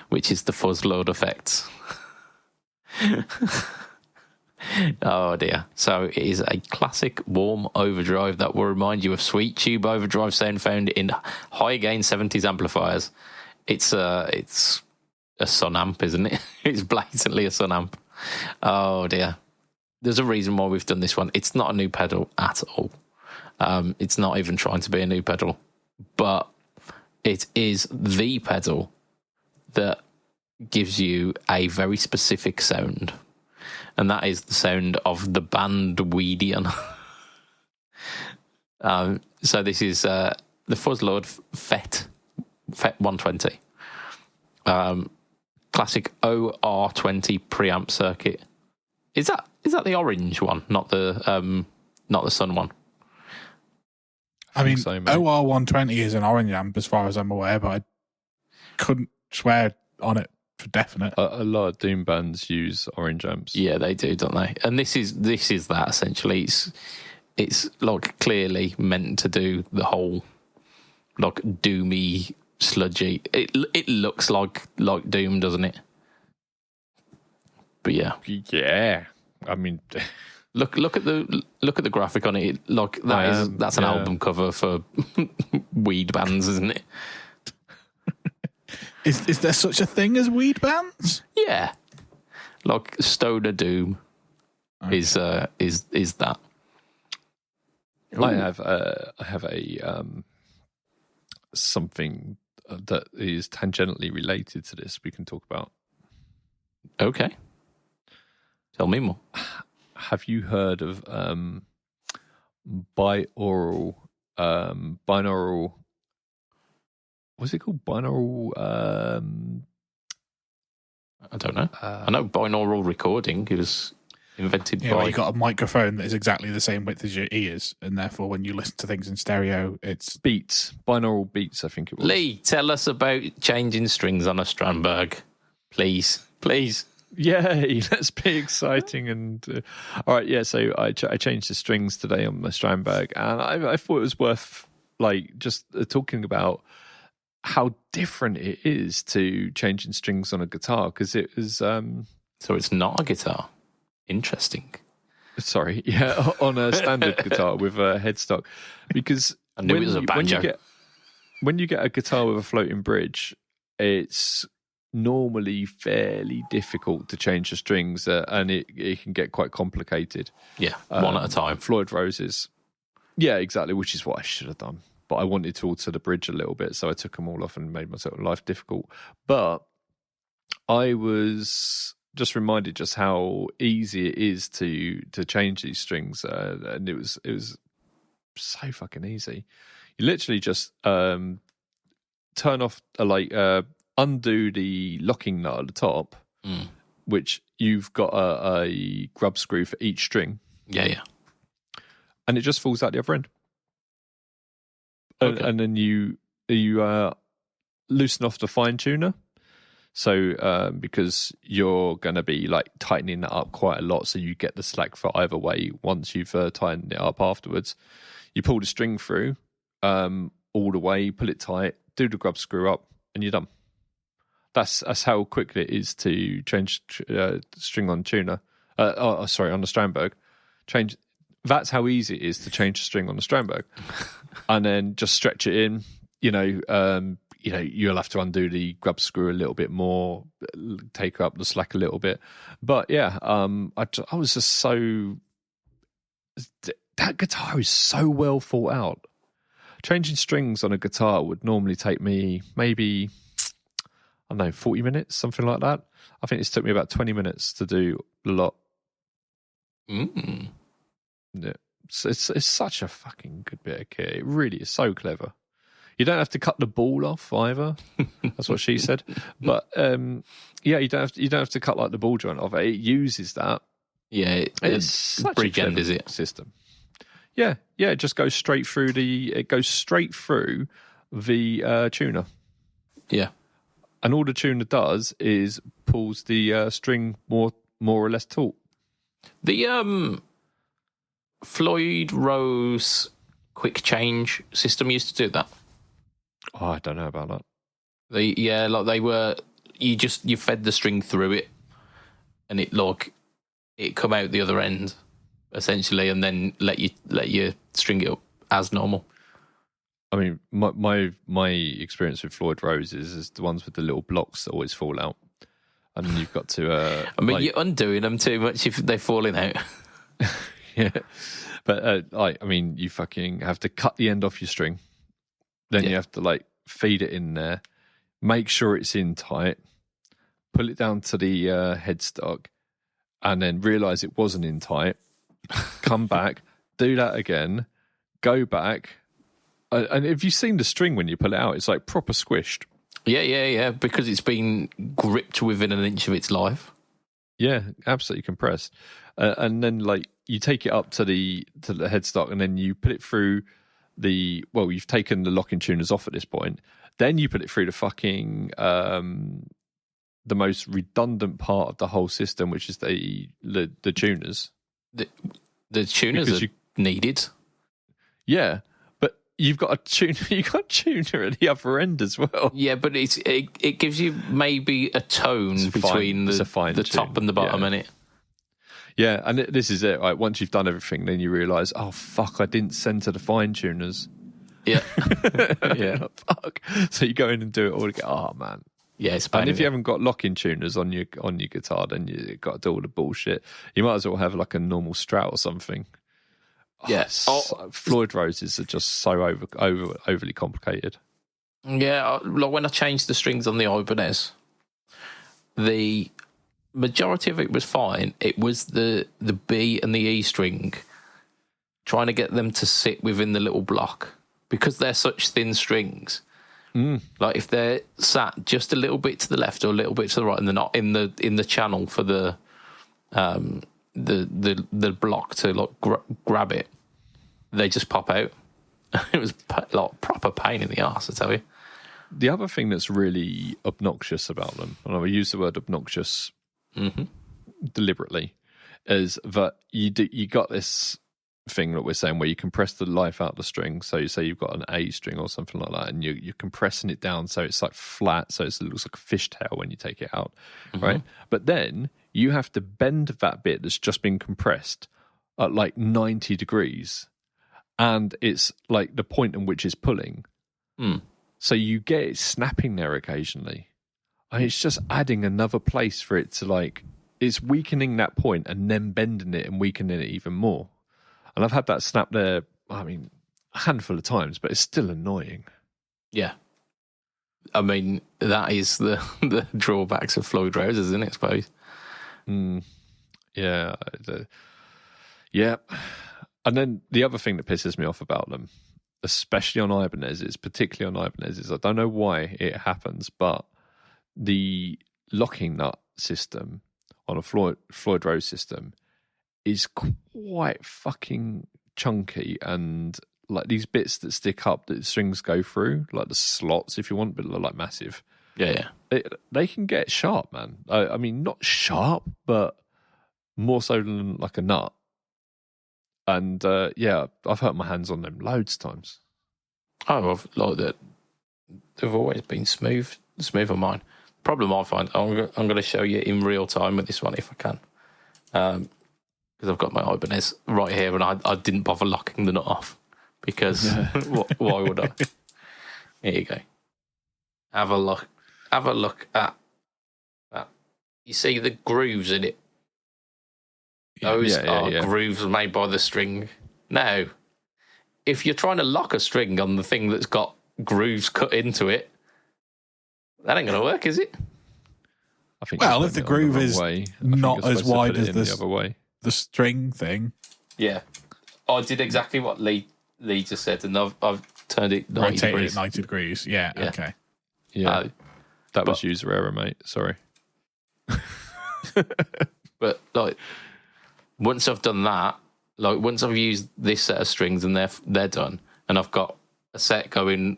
which is the fuzz load effects. Oh dear. So it is a classic warm overdrive that will remind you of sweet tube overdrive sound found in high gain 70s amplifiers. It's a Sun amp, isn't it? It's blatantly a Sun amp. Oh dear. There's a reason why we've done this one. It's not a new pedal at all. It's not even trying to be a new pedal, but it is the pedal that gives you a very specific sound, and that is the sound of the band Weedian. So this is the Fuzzlord FET 120. Classic OR20 preamp circuit. Is that the orange one, not the Sun one? I mean, so, OR120 is an orange amp as far as I'm aware, but I couldn't swear on it for definite. A lot of doom bands use orange amps. Yeah, they do, don't they? And this is that essentially. It's like clearly meant to do the whole like doomy, sludgy. It looks like Doom, doesn't it? But yeah. I mean, look at the graphic on it. Like that's an album cover for weed bands, isn't it? Is there such a thing as weed bands? Yeah, like Stoner Doom is that. I have a something that is tangentially related to this we can talk about. Okay, tell me more. Have you heard of binaural? What's it called? Binaural. I don't know. I know binaural recording. It was invented by. Well, you got a microphone that is exactly the same width as your ears, and therefore, when you listen to things in stereo, it's beats. Binaural beats. I think it was. Lee, tell us about changing strings on a Strandberg, please. Yay, let's be exciting. And all right, yeah, so I changed the strings today on my Strandberg, and I thought it was worth just talking about how different it is to changing strings on a guitar, because it was so it's not a guitar. Interesting. Sorry, yeah, on a standard guitar with a headstock, because I knew it was a banjo. When you get a guitar with a floating bridge, it's normally fairly difficult to change the strings, and it can get quite complicated. Yeah, one at a time. Floyd Roses. Yeah, exactly, which is what I should have done. But I wanted to alter the bridge a little bit, so I took them all off and made myself life difficult. But I was just reminded just how easy it is to change these strings, and it was so fucking easy. You literally just turn off undo the locking nut at the top, which you've got a grub screw for each string. Yeah. And it just falls out the other end. Okay. And then you loosen off the fine tuner. So because you're going to be tightening that up quite a lot, so you get the slack for either way. Once you've tightened it up afterwards, you pull the string through all the way, pull it tight, do the grub screw up, and you're done. That's how quickly it is to change string on tuner. On the Strandberg. That's how easy it is to change the string on the Strandberg, and then just stretch it in. You'll have to undo the grub screw a little bit more, take up the slack a little bit. But yeah, I was just so that guitar is so well thought out. Changing strings on a guitar would normally take me maybe, I don't know, 40 minutes, something like that. I think it's took me about 20 minutes to do a lot. Mm. Yeah. So it's such a fucking good bit of kit. It really is so clever. You don't have to cut the ball off either. That's what she said. But yeah, you don't have to cut like the ball joint off. It uses that. Yeah, it's such bridge a end, is it? System. Yeah, it just goes straight through the tuner. Yeah. And all the tuner does is pulls the string more or less taut. The Floyd Rose quick change system used to do that. Oh, I don't know about that. You fed the string through it, and it come out the other end, essentially, and then let you string it up as normal. I mean, my experience with Floyd Roses is the ones with the little blocks that always fall out, and you've got to. You're undoing them too much if they're falling out. Yeah, but you fucking have to cut the end off your string. Then you have to feed it in there, make sure it's in tight, pull it down to the headstock, and then realise it wasn't in tight. Come back, do that again, go back, and have you seen the string when you pull it out? It's like proper squished. Yeah, because it's been gripped within an inch of its life. Yeah, absolutely compressed. And then you take it up to the headstock, and then you put it through you've taken the locking tuners off at this point. Then you put it through the fucking the most redundant part of the whole system, which is the tuners. The tuners are needed. Yeah, but you've got a tuner. You've got a tuner at the other end as well. Yeah, but it gives you maybe a tone between the top and the bottom, yeah. innit? Yeah, and this is it. Right, once you've done everything, then you realise, oh fuck, I didn't centre the fine tuners. Yeah, yeah. Fuck. So you go in and do it all again. Oh man. Yeah, it's and if you haven't got locking tuners on your guitar, then you've got to do all the bullshit. You might as well have like a normal Strat or something. Yes, Floyd Roses are just so overly complicated. Yeah, like when I changed the strings on the Ibanez, the majority of it was fine. It was the B and the E string, trying to get them to sit within the little block because they're such thin strings. Like if they're sat just a little bit to the left or a little bit to the right, and they're not in the channel for the block to grab it, they just pop out. It was proper pain in the arse, I tell you. The other thing that's really obnoxious about them, and I will use the word obnoxious deliberately, is that you got this thing that we're saying where you compress the life out of the string. So you say you've got an A string or something like that, and you're compressing it down so it's like flat, so it looks like a fishtail when you take it out, right? But then you have to bend that bit that's just been compressed at like 90 degrees, and it's like the point in which it's pulling. So you get it snapping there occasionally. And it's just adding another place for it to it's weakening that point and then bending it and weakening it even more. And I've had that snap there, a handful of times, but it's still annoying. Yeah. I mean, that is the drawbacks of Floyd Roses, isn't it, I suppose? Yeah. Yeah. And then the other thing that pisses me off about them, especially on Ibanez's, particularly on Ibanez's, I don't know why it happens, but the locking nut system on a Floyd Rose system is quite fucking chunky, and like these bits that stick up that the strings go through, like the slots, if you want, but like massive. Yeah. They can get sharp, man. I mean, not sharp, but more so than like a nut. And I've hurt my hands on them loads of times. Oh, I've like that. They've always been smooth on mine. Problem I find, I'm going to show you in real time with this one if I can, because I've got my Ibanez right here, and I didn't bother locking the nut off because why would I? Here you go. Have a look at that. You see the grooves in it. Those are grooves made by the string. Now, if you're trying to lock a string on the thing that's got grooves cut into it, that ain't going to work, is it? I think. Well, if the groove is not as wide as the other way, the string thing. Yeah. I did exactly what Lee just said, and I've turned it 90 Rotated degrees. it 90 degrees. Yeah. Okay. Yeah. That was user error, mate. Sorry. But like, once I've done that, like once I've used this set of strings and they're done, and I've got a set going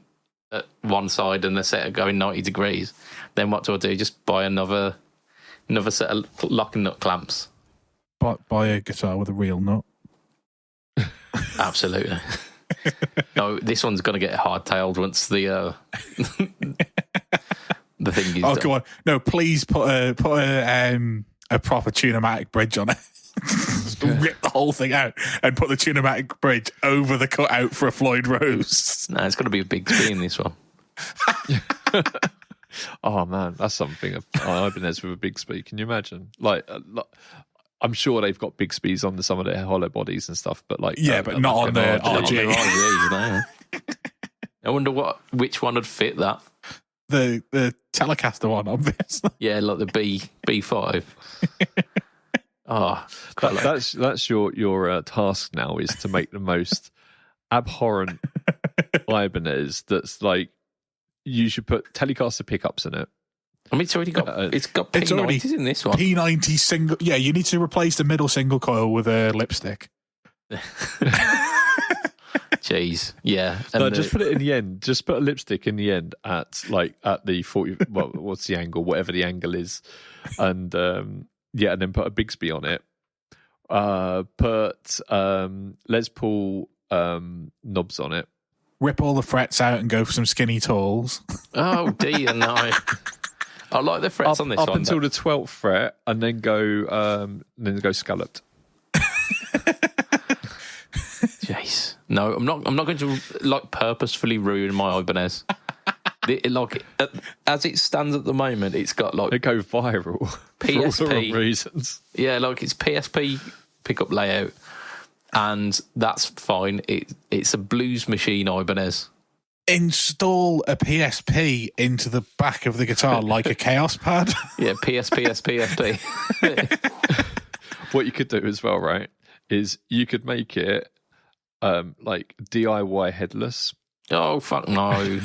at one side and the set going 90 degrees, then what do? Just buy another set of lock and nut clamps. Buy a guitar with a real nut. Absolutely. No, this one's going to get hard-tailed once the the thing is done. Come on. No, please put a proper Tunematic bridge on it. Rip the whole thing out and put the Tunematic bridge over the cutout for a Floyd Rose. No, it's going to be a big screen, this one. Oh man, that's something. Ibanez with a big speed. Can you imagine? Like, I'm sure they've got big speeds on some of their hollow bodies and stuff, but like, but not on the RG. No. I wonder which one would fit that. The Telecaster one, obviously. Yeah, like the B5. Oh, that's your task now, is to make the most abhorrent Ibanez. That's like, you should put Telecaster pickups in it. I mean, it's already got P90s in this one. P90 single. Yeah, you need to replace the middle single coil with a lipstick. Jeez, yeah. No, just put it in the end. Just put a lipstick in the end at the 40. Well, what's the angle? Whatever the angle is, and and then put a Bigsby on it. Put Les Paul knobs on it. Rip all the frets out and go for some skinny tools. Oh dear, no. I like the frets on this one. Up until the 12th fret, and then go scalloped. Jeez, no, I'm not going to like purposefully ruin my Ibanez. As it stands at the moment, it's got like it go viral for all the wrong reasons. Yeah, like it's PSP pickup layout, and that's fine. It's a blues machine Ibanez. Install a PSP into the back of the guitar like a Chaos pad. Yeah, PSP. What you could do as well, right, is you could make it like DIY headless. Oh, fuck no.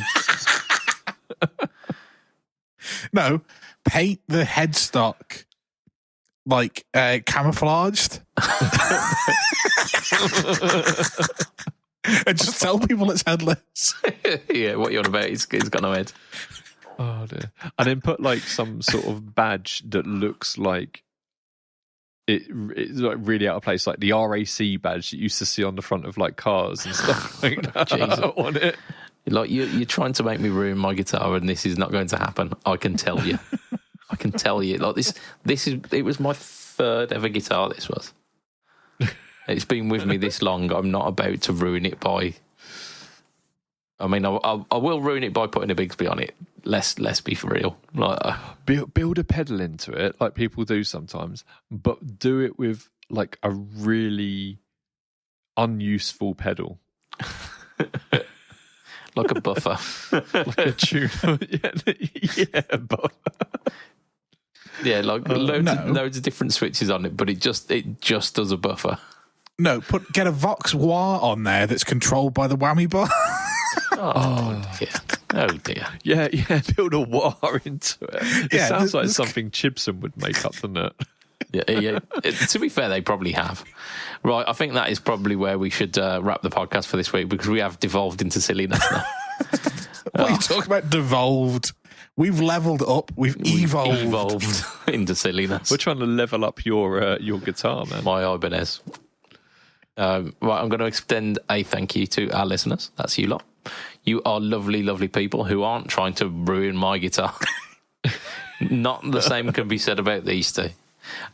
No, paint the headstock like camouflaged. And just tell people it's headless. Yeah, what you on about? It's got no head. Oh dear. And then put like some sort of badge that looks like it's like really out of place, like the RAC badge that you used to see on the front of like cars and stuff like that. On it. Like you're trying to make me ruin my guitar, and this is not going to happen. I can tell you. I can tell you. Like it was my third ever guitar. This was. It's been with me this long. I'm not about to ruin it by. I mean, I will ruin it by putting a Bigsby on it. Let's be for real. Like build a pedal into it, like people do sometimes, but do it with like a really unuseful pedal. Like a buffer. Like a tuner. Yeah, buffer. Yeah, like loads of different switches on it, but it just does a buffer. No, get a Vox wah on there that's controlled by the whammy bar. Oh dear. Yeah, build a wah into it. It sounds like something Chibson would make up, doesn't it? Yeah. To be fair, they probably have. Right, I think that is probably where we should wrap the podcast for this week, because we have devolved into silliness now. What are you talking about, devolved? We've leveled up. We've evolved into silliness. We're trying to level up your guitar, man. My Ibanez. Right, I'm going to extend a thank you to our listeners. That's you lot. You are lovely, lovely people who aren't trying to ruin my guitar. Not the same can be said about these two.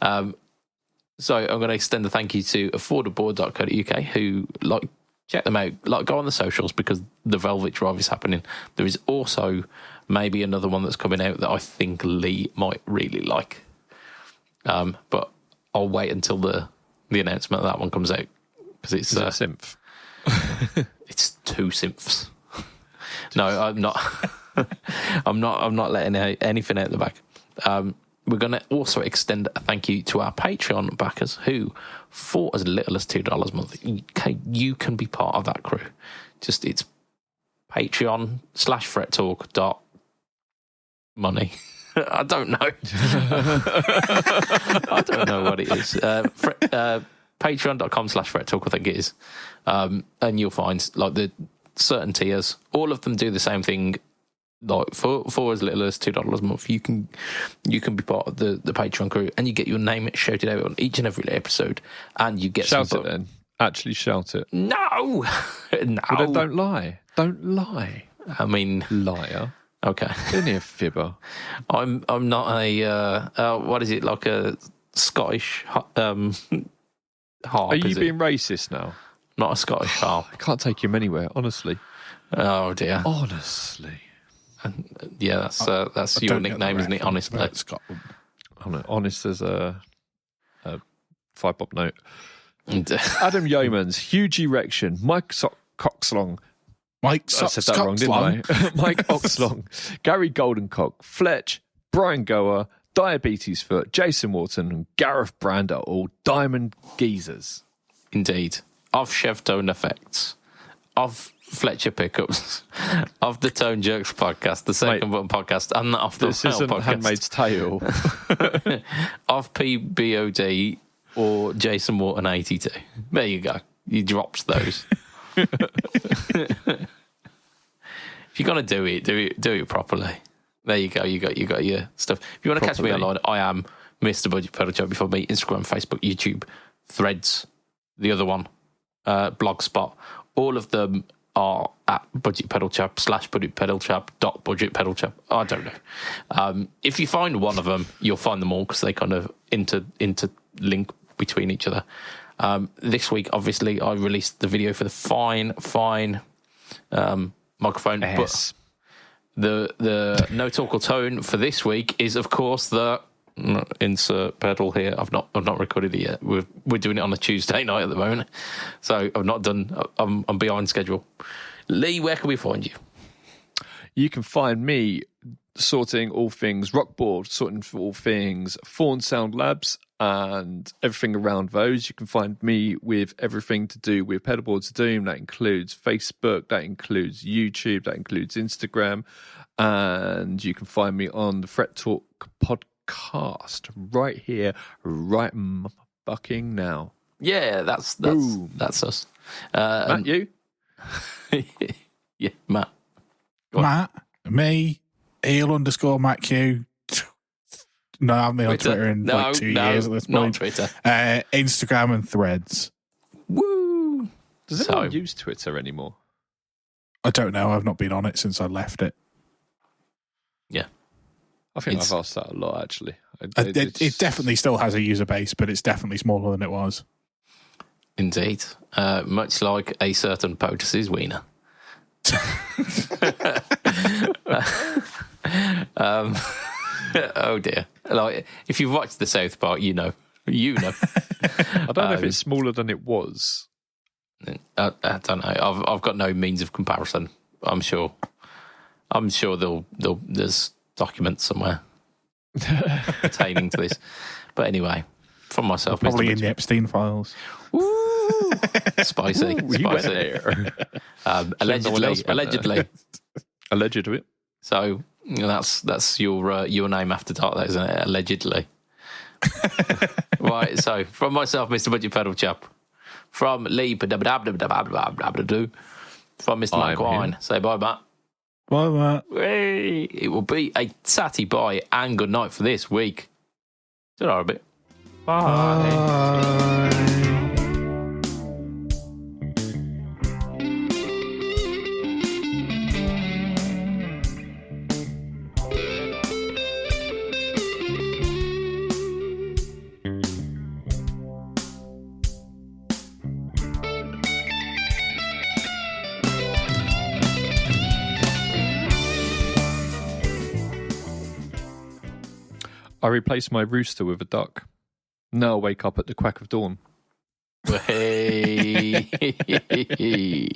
So I'm going to extend a thank you to affordable.co.uk, who check them out. Go on the socials, because the Velvet Drive is happening. There is also maybe another one that's coming out that I think Lee might really like. But I'll wait until the announcement of that one comes out, because it's Is it a synth? it's two synths. No, I'm not. I'm not letting anything out the back. We're going to also extend a thank you to our Patreon backers who, for as little as $2 a month, you can be part of that crew. Just it's Patreon/FretTalk.money. I don't know. I don't know what it is. Patreon.com/FretTalk, I think it is. And you'll find like the certain tiers. All of them do the same thing. Like for as little as $2 a month, you can be part of the Patreon crew, and you get your name shouted out on each and every episode, and you get shout it then. Actually, shout it. No. Well, then don't lie. Don't lie. I mean, liar. Okay. Isn't he a fibber? I'm not a what is it, like a Scottish harp? Are you being racist now? Not a Scottish harp. I can't take him anywhere, honestly. Oh dear. Honestly. Yeah, that's your nickname, isn't it? Honestly, Scotland. Honest as a 5-pop note. Adam Yeomans, huge erection. Mike Coxlong. I said that wrong, didn't I? Mike Oxlong, Gary Goldencock, Fletch, Brian Goer, Diabetes Foot, Jason Wharton, and Gareth Brand are all diamond geezers. Indeed. Of Chevtone Effects, of Fletcher Pickups, of the Tone Jerks podcast, the Second Button podcast, and the Off the This Rail isn't podcast. Handmaid's Tale. Of PBOD or Jason Wharton 82. There you go. You dropped those. If you're gonna do it properly. There you go. You got your stuff. If you want to catch me online, I am Mr. Budget Pedal Chap. Before me, Instagram, Facebook, YouTube, Threads, the other one, Blogspot. All of them are at BudgetPedalChap /BudgetPedalChap.BudgetPedalChap. I don't know. If you find one of them, you'll find them all because they kind of interlink between each other. This week, obviously, I released the video for the fine microphone. Yes. But the no talk or tone for this week is, of course, the insert pedal here. I've not recorded it yet. We're doing it on a Tuesday night at the moment, so I've not done. I'm behind schedule. Lee, where can we find you? You can find me sorting all things Rockboard, sorting for all things Fawn Sound Labs, and everything around those. You can find me with everything to do with Pedalboards of Doom. That includes Facebook, that includes YouTube, that includes Instagram, and you can find me on the Fret Talk podcast right here, right fucking now. Yeah, that's us. Matt, you? Yeah, Matt. Matt, me, eel_Matt Q. No, I haven't been on Twitter in 2 years at this point. Not Twitter. Instagram and Threads. Woo! Does anyone use Twitter anymore? I don't know. I've not been on it since I left it. Yeah. I think I've asked that a lot, actually. It definitely still has a user base, but it's definitely smaller than it was. Indeed. Much like a certain POTUS's wiener. Oh dear! Like, if you've watched the South Park, you know. I don't know if it's smaller than it was. I don't know. I've got no means of comparison. I'm sure there's documents somewhere pertaining to this. But anyway, from myself, probably in the Epstein files. Woo! Spicy. You went there. Allegedly. Allegedly. So that's your name after dark, that, isn't it? Allegedly. Right. So from myself, Mr. Budget Pedal Chap, from Lee, from Mr. Matt Quine. Say bye, Matt. Bye, Matt. Hey, it will be a tatty bye and good night for this week. Ta-ra a bit. Bye. Bye. I replaced my rooster with a duck. Now I wake up at the quack of dawn. Hey.